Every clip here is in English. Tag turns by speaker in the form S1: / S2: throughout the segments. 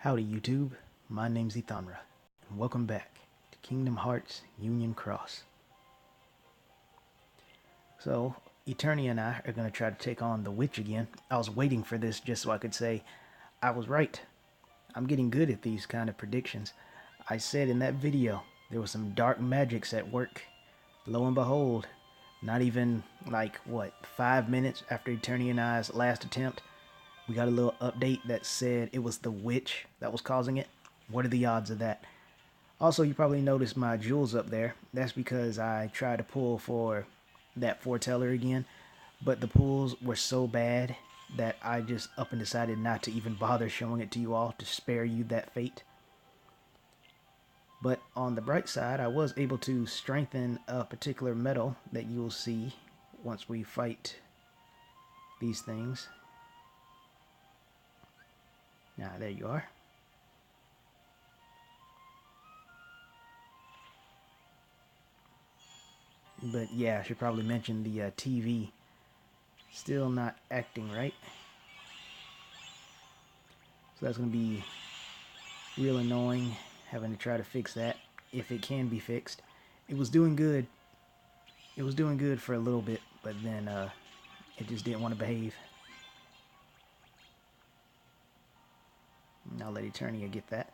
S1: Howdy YouTube, my name's Ethanra, and welcome back to Kingdom Hearts Union Cross. So, Eternia and I are going to try to take on the witch again. I was waiting for this just so I could say, I was right. I'm getting good at these kind of predictions. I said in that video, there was some dark magics at work. Lo and behold, not even 5 minutes after Eternia and I's last attempt, we got a little update that said it was the witch that was causing it. What are the odds of that? Also, you probably noticed my jewels up there. That's because I tried to pull for that foreteller again, but the pulls were so bad that I just up and decided not to even bother showing it to you all to spare you that fate. But on the bright side, I was able to strengthen a particular metal that you will see once we fight these things. Now, there you are. But yeah, I should probably mention the TV still not acting right. So that's going to be real annoying, having to try to fix that, if it can be fixed. It was doing good. It was doing good for a little bit, but then it just didn't want to behave. And I'll let Eternia get that.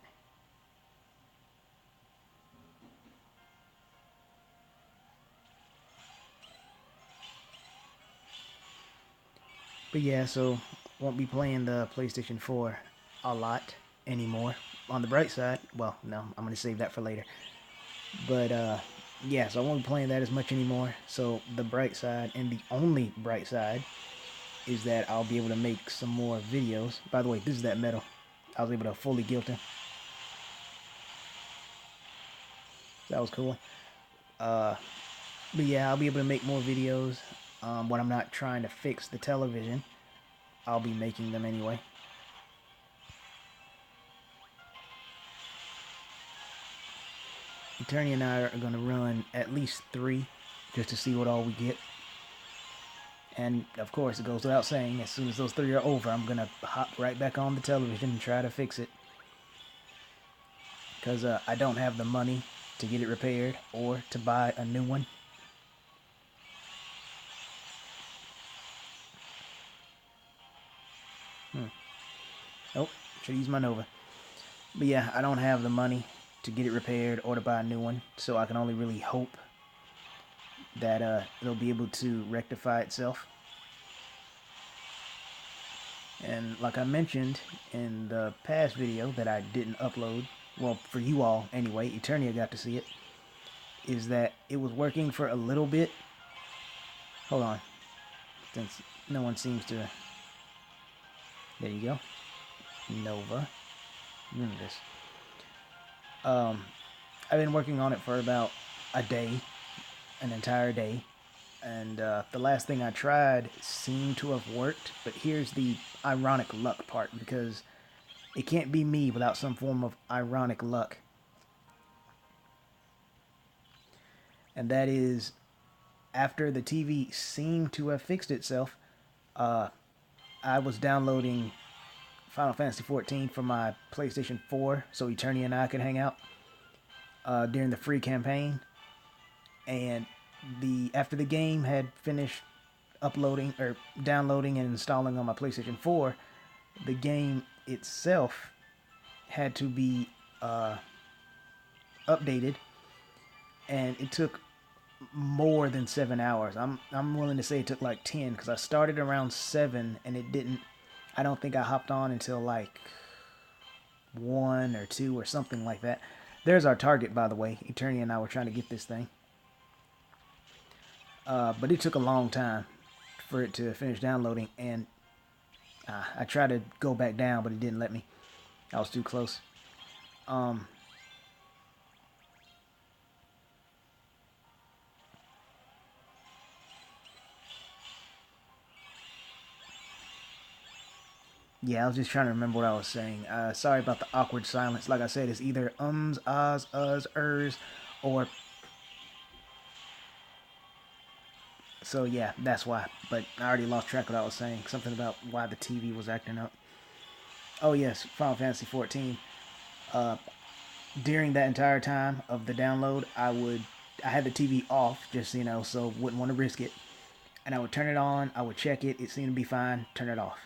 S1: But yeah, so won't be playing the PlayStation 4 a lot anymore. On the bright side, well, no, I'm going to save that for later. But yeah, so I won't be playing that as much anymore. So the bright side, and the only bright side, is that I'll be able to make some more videos. By the way, this is that metal. I was able to fully gilt him. That was cool. But yeah, I'll be able to make more videos when I'm not trying to fix the television. I'll be making them anyway. Eternia and I are going to run at least 3 just to see what all we get. And of course, it goes without saying, as soon as those 3 are over, I'm going to hop right back on the television and try to fix it. Because I don't have the money to get it repaired or to buy a new one. Oh, should use my Nova. But yeah, I don't have the money to get it repaired or to buy a new one, so I can only really hope that it'll be able to rectify itself. And like I mentioned in the past video that I didn't upload, well, for you all anyway, Eternia got to see it, is that it was working for a little bit. Hold on, since no one seems to... There you go. Nova. Universe. I've been working on it for about a day, an entire day, and the last thing I tried seemed to have worked, but here's the ironic luck part, because it can't be me without some form of ironic luck. And that is, after the TV seemed to have fixed itself, I was downloading Final Fantasy XIV for my PlayStation 4 so Eternia and I could hang out during the free campaign. And after the game had finished uploading or downloading and installing on my PlayStation 4, the game itself had to be updated, and it took more than 7 hours. I'm willing to say it took like 10, because I started around 7 and it didn't... I don't think I hopped on until like 1 or 2 or something like that. There's our target, by the way. Eternia and I were trying to get this thing. But it took a long time for it to finish downloading, and I tried to go back down, but it didn't let me. I was too close. Yeah, I was just trying to remember what I was saying. Sorry about the awkward silence. Like I said, it's either ums, ahs, us, ers, or... So yeah, that's why. But I already lost track of what I was saying. Something about why the TV was acting up. Oh yes, Final Fantasy 14. Uh, During that entire time of the download, I had the TV off, just so wouldn't want to risk it. And I would turn it on, I would check it, it seemed to be fine, turn it off.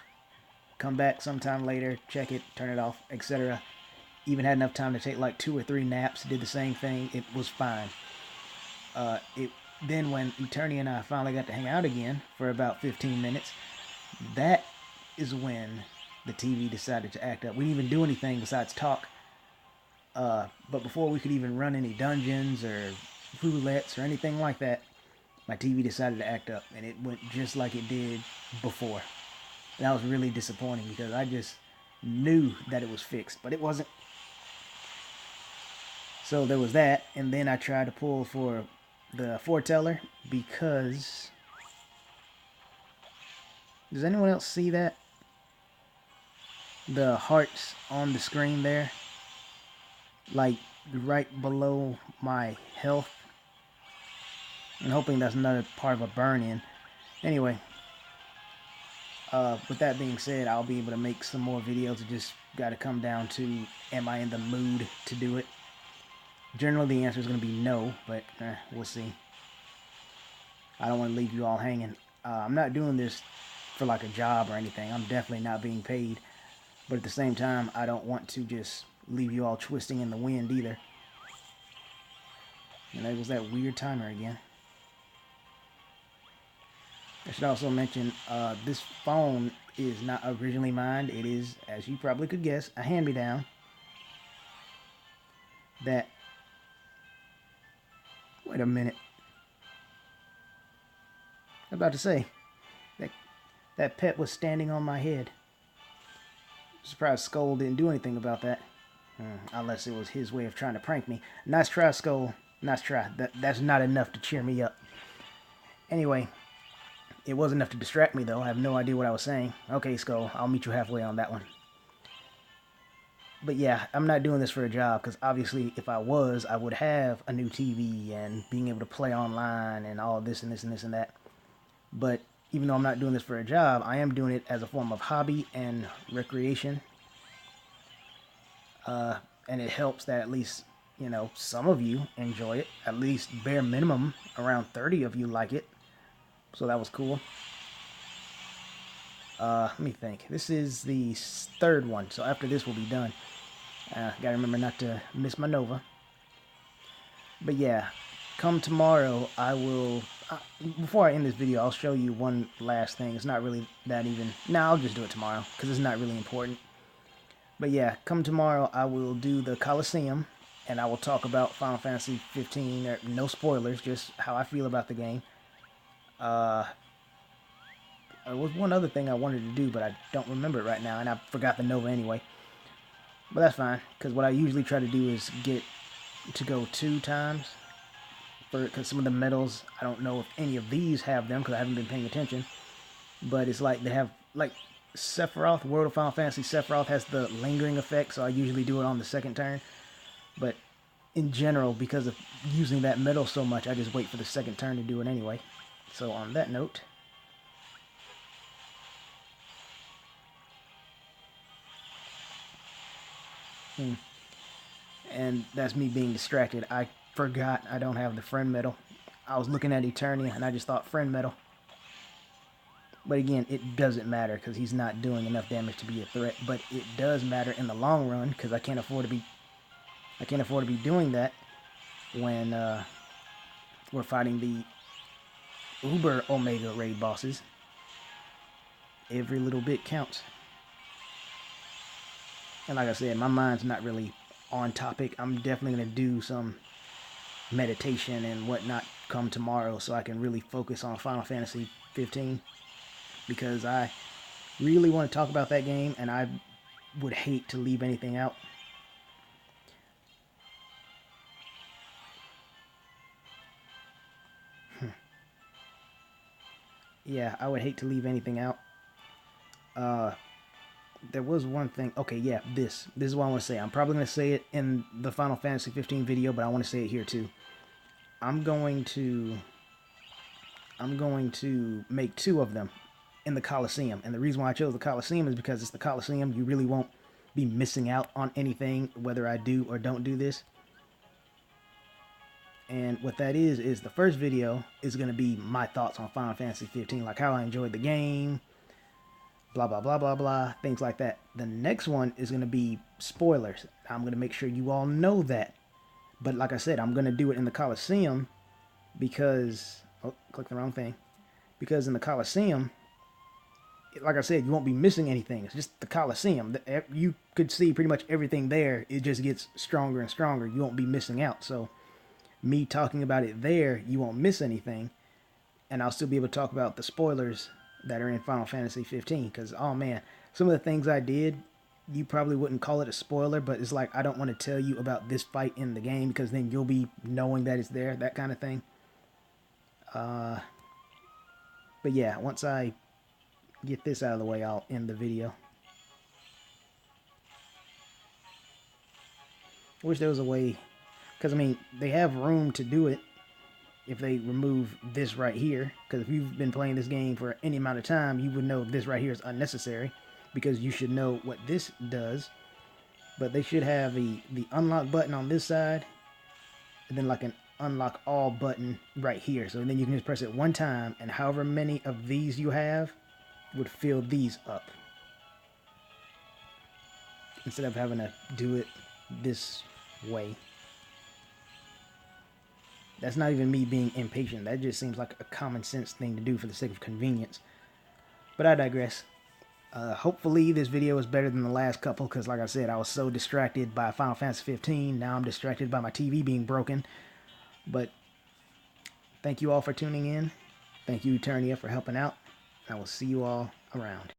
S1: Come back sometime later, check it, turn it off, etc. Even had enough time to take like 2 or 3 naps, did the same thing, it was fine. It Then when Eternia and I finally got to hang out again for about 15 minutes, that is when the TV decided to act up. We didn't even do anything besides talk. But before we could even run any dungeons or roulettes or anything like that, my TV decided to act up, and it went just like it did before. And that was really disappointing because I just knew that it was fixed, but it wasn't. So there was that, and then I tried to pull for the foreteller because... Does anyone else see that? The hearts on the screen there? Like, right below my health. I'm hoping that's another part of a burn-in. Anyway, with that being said, I'll be able to make some more videos. It just got to come down to, am I in the mood to do it? Generally, the answer is going to be no, but we'll see. I don't want to leave you all hanging. I'm not doing this for like a job or anything. I'm definitely not being paid. But at the same time, I don't want to just leave you all twisting in the wind either. And there was that weird timer again. I should also mention, this phone is not originally mine. It is, as you probably could guess, a hand-me-down. That... Wait a minute. I was about to say, that pet was standing on my head. Surprised Skull didn't do anything about that. Unless it was his way of trying to prank me. Nice try, Skull. Nice try. That's not enough to cheer me up. Anyway, it was enough to distract me, though. I have no idea what I was saying. Okay, Skull, I'll meet you halfway on that one. But yeah, I'm not doing this for a job, because obviously if I was, I would have a new TV and being able to play online and all this and this and this and that. But even though I'm not doing this for a job, I am doing it as a form of hobby and recreation. And it helps that at least, some of you enjoy it. At least bare minimum, around 30 of you like it. So that was cool. Let me think. This is the third one, so after this we'll be done. Gotta remember not to miss my Nova. But yeah, come tomorrow, I will... before I end this video, I'll show you one last thing. It's not really that even... I'll just do it tomorrow, because it's not really important. But yeah, come tomorrow, I will do the Coliseum, and I will talk about Final Fantasy 15. No spoilers, just how I feel about the game. There was one other thing I wanted to do, but I don't remember it right now, and I forgot the Nova anyway. But that's fine, because what I usually try to do is get to go 2 times. Because some of the medals, I don't know if any of these have them, because I haven't been paying attention. But it's like they have, like, Sephiroth, World of Final Fantasy Sephiroth has the lingering effect, so I usually do it on the second turn. But in general, because of using that medal so much, I just wait for the second turn to do it anyway. So on that note... And that's me being distracted. I forgot I don't have the friend medal. I was looking at Eternia and I just thought friend medal. But again, it doesn't matter because he's not doing enough damage to be a threat. But it does matter in the long run because I can't afford to be doing that when we're fighting the Uber Omega raid bosses. Every little bit counts. And like I said, my mind's not really on topic. I'm definitely going to do some meditation and whatnot come tomorrow so I can really focus on Final Fantasy 15. Because I really want to talk about that game and I would hate to leave anything out. Yeah, I would hate to leave anything out. There was one thing. Okay, yeah, this is what I want to say. I'm probably going to say it in the Final Fantasy 15 video, but I want to say it here too. I'm going to make 2 of them in the Coliseum. And the reason why I chose the Coliseum is because it's the Coliseum. You really won't be missing out on anything, whether I do or don't do this. And what that is the first video is going to be my thoughts on Final Fantasy 15, like how I enjoyed the game, blah, blah, blah, blah, blah, things like that. The next one is going to be spoilers. I'm going to make sure you all know that. But like I said, I'm going to do it in the Coliseum because... Oh, click the wrong thing. Because in the Coliseum, like I said, you won't be missing anything. It's just the Coliseum. You could see pretty much everything there. It just gets stronger and stronger. You won't be missing out. So me talking about it there, you won't miss anything. And I'll still be able to talk about the spoilers that are in Final Fantasy 15. Because, oh man, some of the things I did, you probably wouldn't call it a spoiler, but it's like I don't want to tell you about this fight in the game because then you'll be knowing that it's there, that kind of thing. But yeah, once I get this out of the way, I'll end the video. I wish there was a way, because I mean, they have room to do it if they remove this right here. Because if you've been playing this game for any amount of time, you would know this right here is unnecessary, because you should know what this does. But they should have the unlock button on this side, and then like an unlock all button right here. So then you can just press it one time, and however many of these you have would fill these up, instead of having to do it this way. That's not even me being impatient. That just seems like a common sense thing to do for the sake of convenience. But I digress. Hopefully this video is better than the last couple, because like I said, I was so distracted by Final Fantasy 15. Now I'm distracted by my TV being broken. But thank you all for tuning in. Thank you, Eternia, for helping out. I will see you all around.